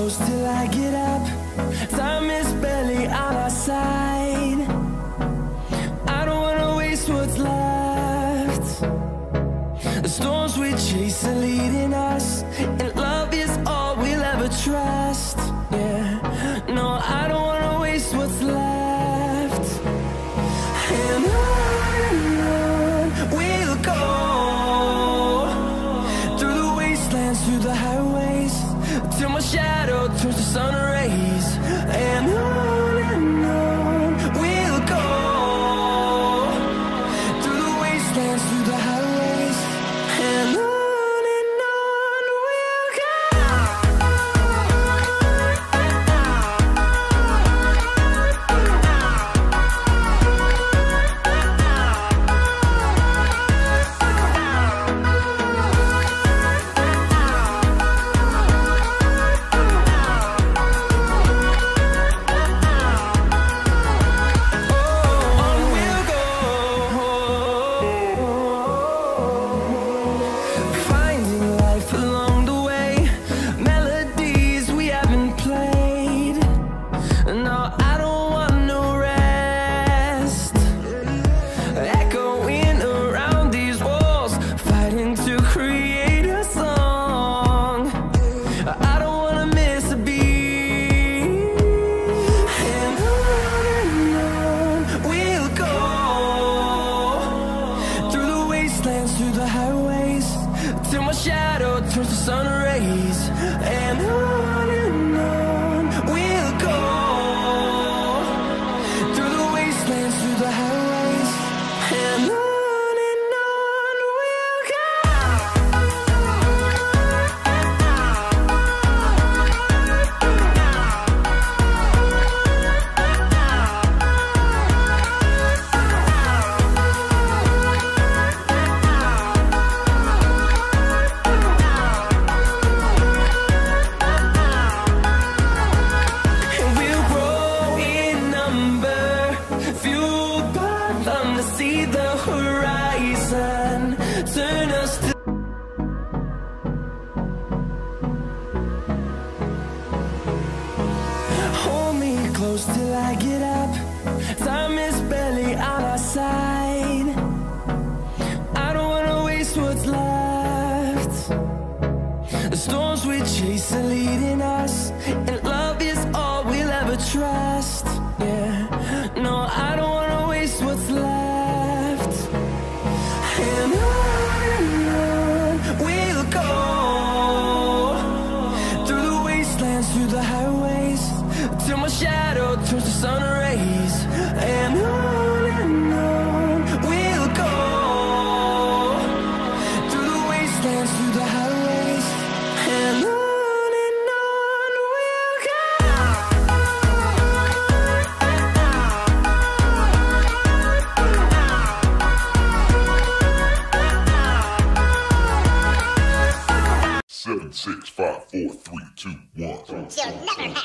close till I get up. Time is barely on our side. I don't wanna waste what's left. The storms we chase are leading us, and love is all we'll ever trust. Yeah, no, I don't wanna waste what's left. And on we'll go, through the wastelands, through the highways, till my shadow turns to sun rays. And on we'll go, through the wastelands, through the highways, and on we'll go. Through the highways, till my shadow turns to sun rays. And on we'll go, through the wastelands, through the highways, and on we'll go. See the horizon, turn us to hold me close till I get up. Time is barely on our side. I don't wanna waste what's left. The storms we chase are leading us, and love is all we'll ever trust. Yeah, no, I don't wanna waste what's left. And on we'll go, through the wastelands, through the highways, till my shadow turns to sun rays. And on we'll go, through the wastelands, through the highways, and on we'll go. Seven, 6, 5, 4, 3, 2, 1. You'll never have